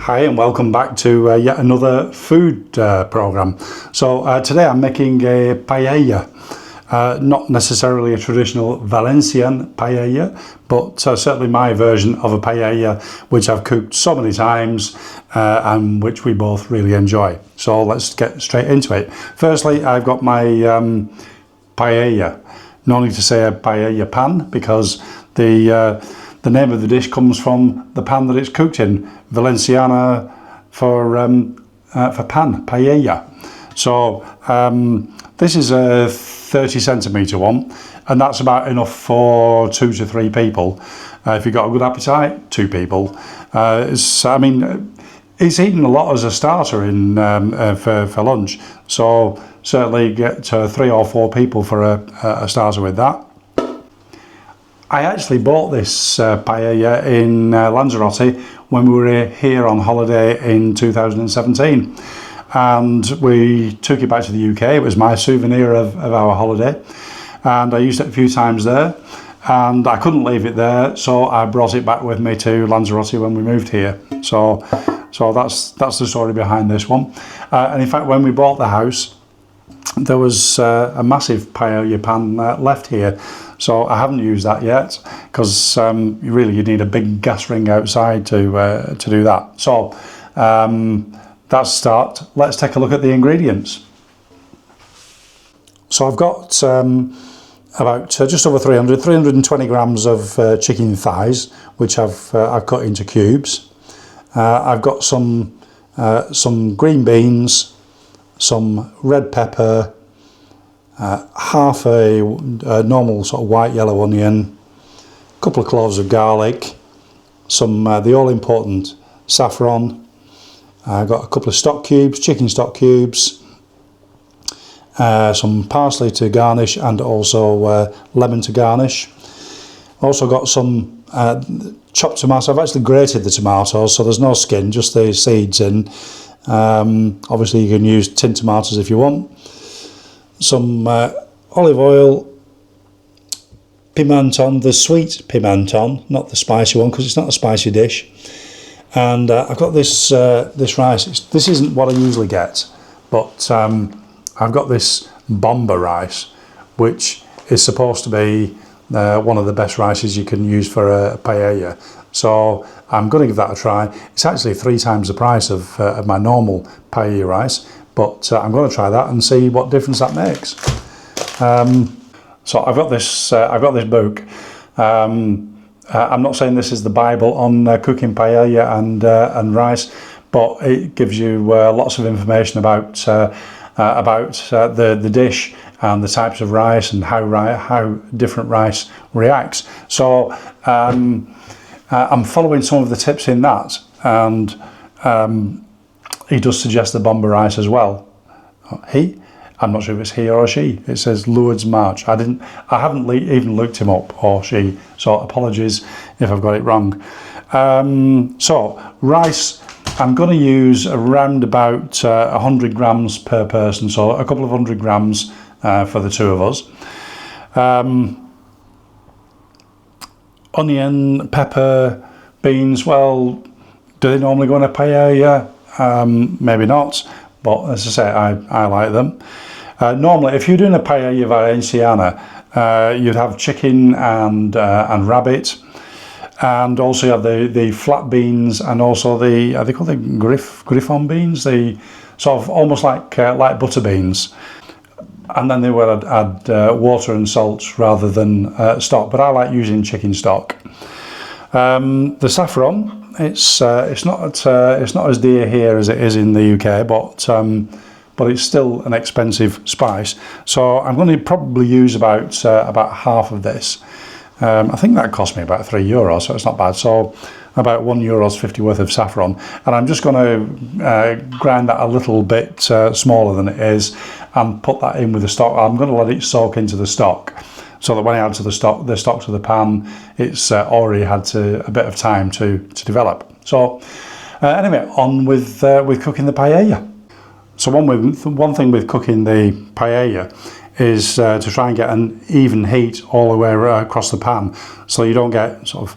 Hi and welcome back to yet another food program. So today I'm making a paella. Not necessarily a traditional Valencian paella, but certainly my version of a paella which I've cooked so many times and which we both really enjoy. So let's get straight into it. Firstly, I've got my paella. No need to say a paella pan because the name of the dish comes from the pan that it's cooked in. Valenciana for pan, paella. So this is a 30 centimetre one, and that's about enough for 2 to 3 people. If you've got a good appetite, 2 people. It's eaten a lot as a starter in for lunch. So certainly get 3 or 4 people for a starter with that. I actually bought this paella in Lanzarote when we were here on holiday in 2017, and we took it back to the UK. It was my souvenir of our holiday, and I used it a few times there, and I couldn't leave it there, so I brought it back with me to Lanzarote when we moved here. So that's the story behind this one. And in fact, when we bought the house, there was a massive paella pan left here, so I haven't used that yet because you need a big gas ring outside to do that. So that's a start. Let's take a look at the ingredients. So I've got about just over 320 grams of chicken thighs, which I've cut into cubes. I've got some green beans, some red pepper, half a normal sort of white yellow onion, a couple of cloves of garlic, some the all important saffron. I've got a couple of stock cubes, chicken stock cubes, some parsley to garnish, and also lemon to garnish. Also got some chopped tomato. I've actually grated the tomatoes, so there's no skin, just the seeds in. Obviously you can use tin tomatoes if you want. Some olive oil, pimenton, the sweet pimenton, not the spicy one because it's not a spicy dish. And I've got this rice. This isn't what I usually get, but I've got this bomba rice, which is supposed to be one of the best rices you can use for a paella. So I'm going to give that a try. It's actually 3 times the price of my normal paella rice, but I'm going to try that and see what difference that makes. So I've got this book. I'm not saying this is the Bible on cooking paella and rice, but it gives you lots of information about the dish and the types of rice and how different rice reacts. So I'm following some of the tips in that, and he does suggest the bomba rice as well. I'm not sure if it's he or she. It says Lourdes March. I haven't even looked him up, or she, so apologies if I've got it wrong. So rice, I'm going to use around about 100 grams per person, so a couple of 100 grams for the 2 of us. Onion, pepper, beans, well, do they normally go in a paella? Maybe not, but as I say, I like them. Normally, if you're doing a paella valenciana, you'd have chicken and rabbit, and also you have the flat beans, and also are they called the griffon beans? The sort of almost like butter beans. And then they will add water and salt rather than stock, but I like using chicken stock. The saffron, it's not as dear here as it is in the UK, but it's still an expensive spice. So I'm going to probably use about half of this. I think that cost me about €3, so it's not bad. So about €1.50 worth of saffron, and I'm just going to grind that a little bit smaller than it is and put that in with the stock. I'm going to let it soak into the stock, so that when I add to the stock to the pan, it's already had a bit of time to develop. So anyway, on with cooking the paella. So one thing with cooking the paella is to try and get an even heat all the way across the pan, so you don't get sort of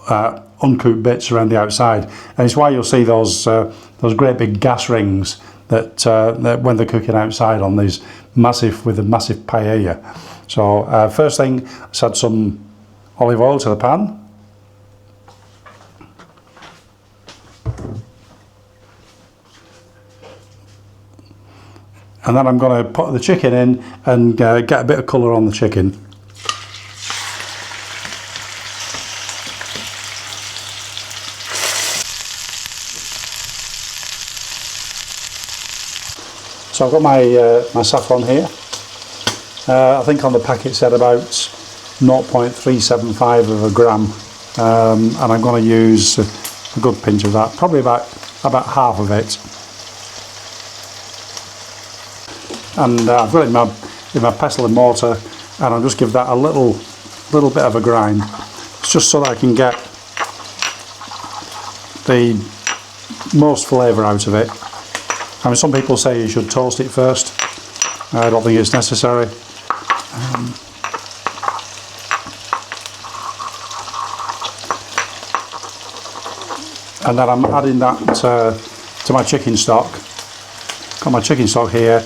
uncooked bits around the outside, and it's why you'll see those great big gas rings that when they're cooking outside on these massive paella. So first thing, let's add some olive oil to the pan. And then I'm going to put the chicken in and get a bit of colour on the chicken. So I've got my saffron here. I think on the packet said about 0.375 of a gram, and I'm going to use a good pinch of that, probably about half of it. And I've got it in my pestle and mortar, and I'll just give that a little bit of a grind. It's just so that I can get the most flavour out of it. I mean, some people say you should toast it first. I don't think it's necessary. And then I'm adding that to my chicken stock. Got my chicken stock here.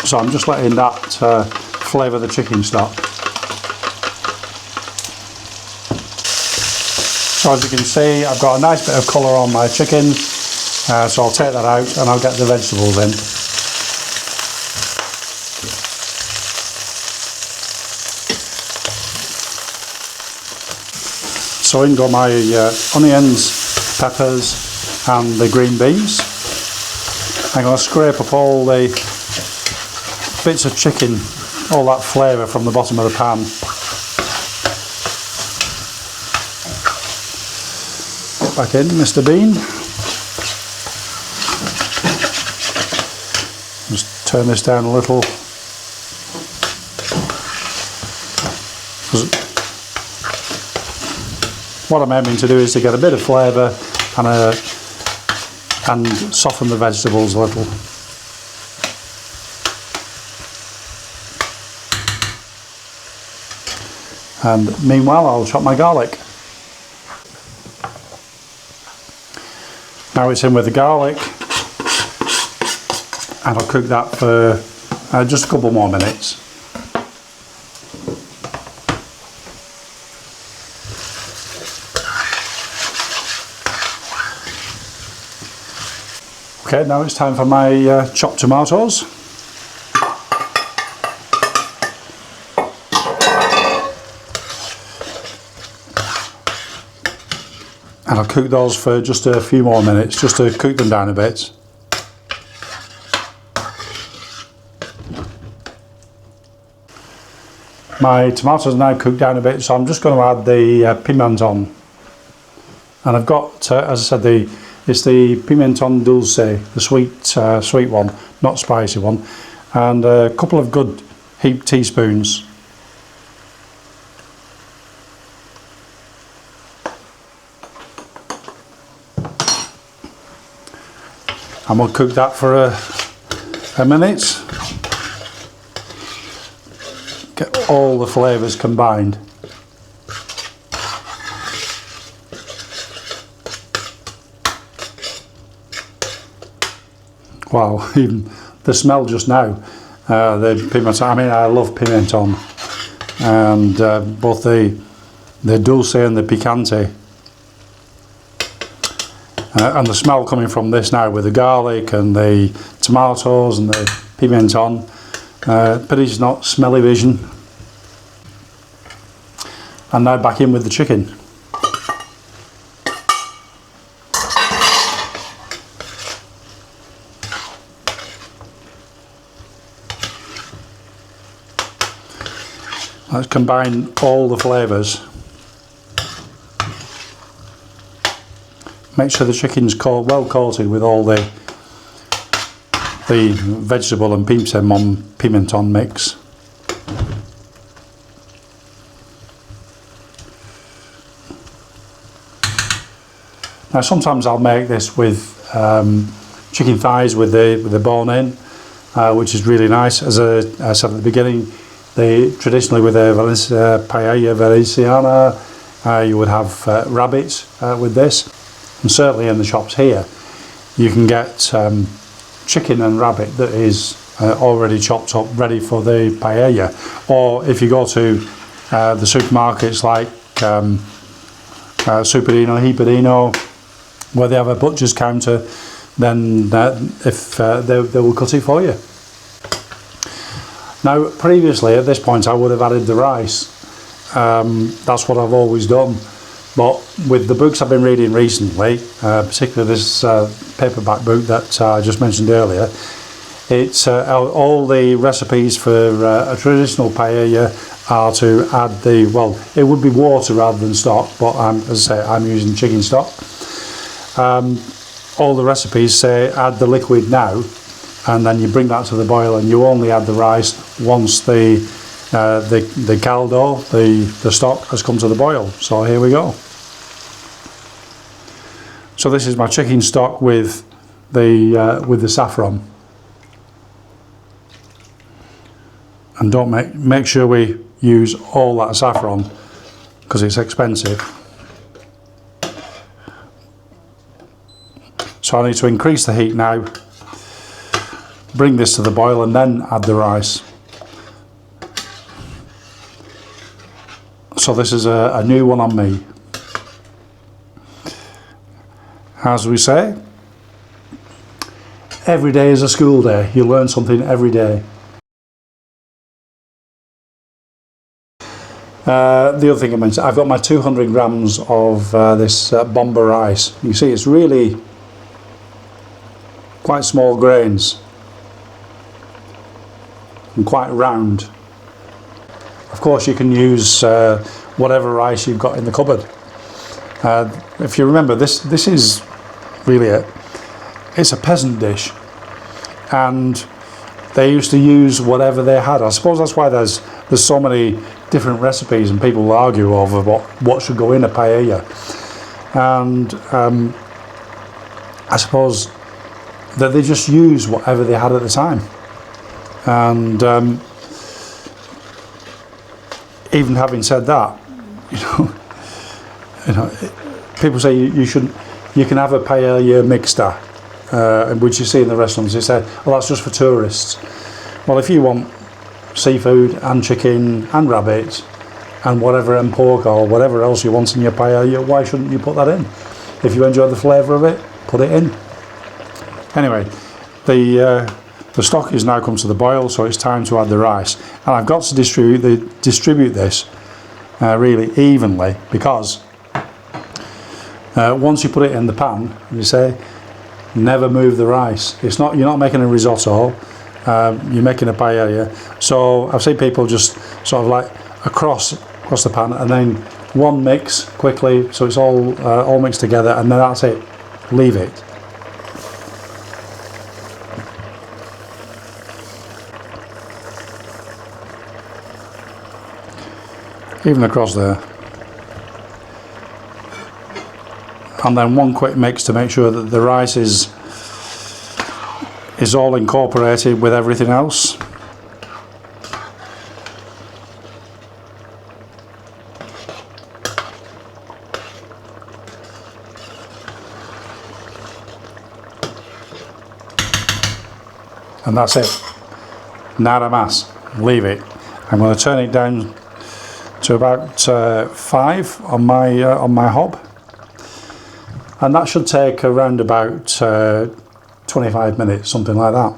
So I'm just letting that flavour the chicken stock. So as you can see, I've got a nice bit of colour on my chicken, so I'll take that out and I'll get the vegetables in. So in go my onions, peppers and the green beans. I'm going to scrape up all the bits of chicken, all that flavour from the bottom of the pan. Back in, Mr. Bean. Just turn this down a little. What I'm aiming to do is to get a bit of flavour and soften the vegetables a little. And meanwhile, I'll chop my garlic. Now it's in with the garlic, and I'll cook that for just a couple more minutes. Okay, now it's time for my chopped tomatoes. And I'll cook those for just a few more minutes, just to cook them down a bit. My tomatoes are now cooked down a bit, so I'm just going to add the pimenton. And I've got, as I said, it's the pimenton dulce, the sweet one, not spicy one, and a couple of good heaped teaspoons. And we'll cook that for a minute. Get all the flavours combined. Wow, even the smell just now, the pimenton, I mean, I love pimenton, and both the dulce and the picante. And the smell coming from this now with the garlic and the tomatoes and the pimenton, but it's not smelly vision. And now back in with the chicken. Let's combine all the flavours. Make sure the chicken's well coated with all the vegetable and pimenton mix. Now sometimes I'll make this with chicken thighs with the bone in, which is really nice. As I said at the beginning, traditionally with a paella valenciana, you would have rabbits with this, and certainly in the shops here you can get chicken and rabbit that is already chopped up, ready for the paella. Or if you go to the supermarkets like Superdino, Hipadino, where they have a butcher's counter, then they will cut it for you. Now, previously at this point I would have added the rice. That's what I've always done. But with the books I've been reading recently, particularly this paperback book that I just mentioned earlier, it's all the recipes for a traditional paella are to add it would be water rather than stock, but as I say, I'm using chicken stock. All the recipes say add the liquid now, and then you bring that to the boil, and you only add the rice once the caldo, the stock, has come to the boil. So here we go. So this is my chicken stock with the saffron. And don't make sure we use all that saffron because it's expensive. So I need to increase the heat now, bring this to the boil, and then add the rice. So this is a new one on me. As we say, every day is a school day. You learn something every day. The other thing I mentioned, I've got my 200 grams of this bomba rice. You see, it's really quite small grains and quite round. Of course, you can use whatever rice you've got in the cupboard. If you remember, this is really it's a peasant dish, and they used to use whatever they had. I suppose that's why there's so many different recipes and people argue over what should go in a paella. And I suppose that they just use whatever they had at the time. And even having said that, people say you can have a paella mixta, which you see in the restaurants. They say, well, that's just for tourists. Well, if you want seafood and chicken and rabbit and whatever, and pork or whatever else you want in your paella, why shouldn't you put that in? If you enjoy the flavour of it, put it in. Anyway, the stock has now come to the boil, so it's time to add the rice, and I've got to distribute this really evenly, because once you put it in the pan, you say never move the rice. You're not making a risotto, you're making a paella. So I've seen people just sort of like across the pan, and then one mix quickly, so it's all mixed together, and then that's it. Leave it. Even across there. And then one quick mix to make sure that the rice is all incorporated with everything else. And that's it. Nada más. Leave it. I'm going to turn it down to about 5 on my hob, and that should take around about 25 minutes, something like that.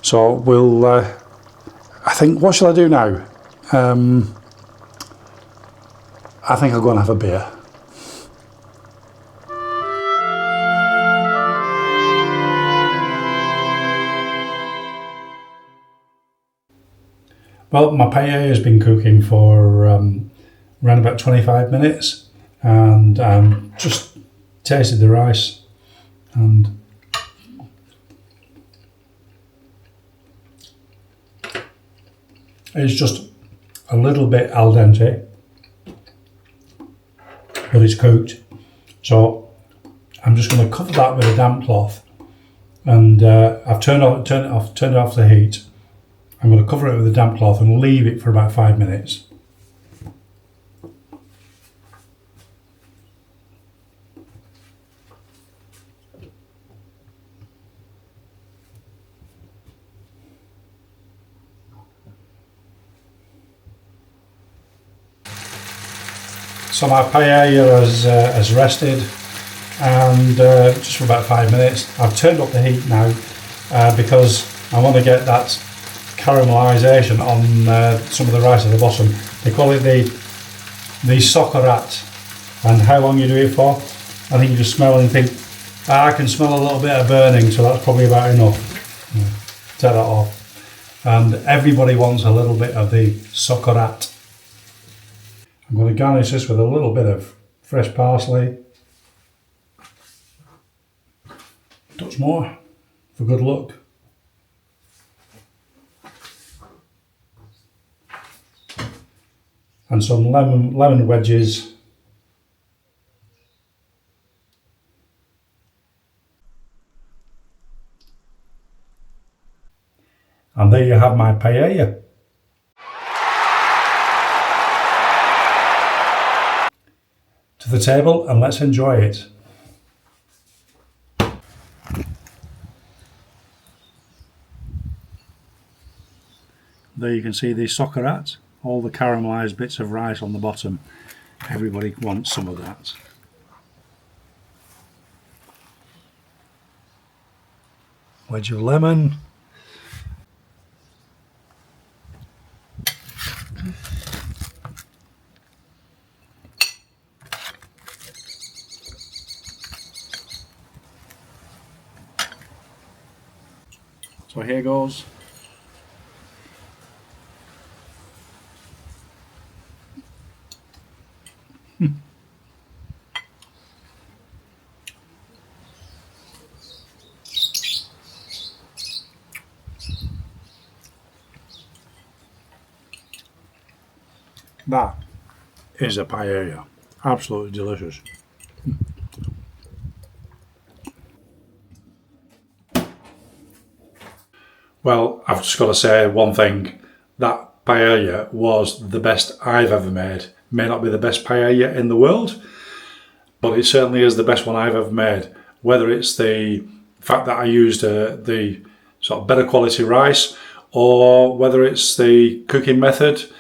So we'll I think, what shall I do now? I think I'll go and have a beer. Well, my paella has been cooking for around about 25 minutes, and just tasted the rice, and it's just a little bit al dente, but it's cooked. So I'm just going to cover that with a damp cloth and I've turned it off the heat. I'm going to cover it with a damp cloth and leave it for about 5 minutes. So my paella has rested, and just for about 5 minutes. I've turned up the heat now because I want to get that caramelisation on some of the rice at the bottom. They call it the socorat. And how long you do it for? I think you just smell and think, I can smell a little bit of burning, so that's probably about enough. Take that off. And everybody wants a little bit of the socorat. I'm going to garnish this with a little bit of fresh parsley. A touch more for good luck. And some lemon wedges. And there you have my paella. To the table, and let's enjoy it. There you can see the socorat, all the caramelised bits of rice on the bottom. Everybody wants some of that. Wedge of lemon. So here goes. That is a paella. Absolutely delicious. Well, I've just got to say one thing. That paella was the best I've ever made. May not be the best paella in the world, but it certainly is the best one I've ever made. Whether it's the fact that I used the sort of better quality rice, or whether it's the cooking method,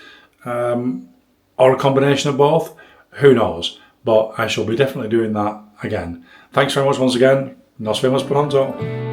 or a combination of both, who knows? But I shall be definitely doing that again. Thanks very much once again. Nos vemos pronto.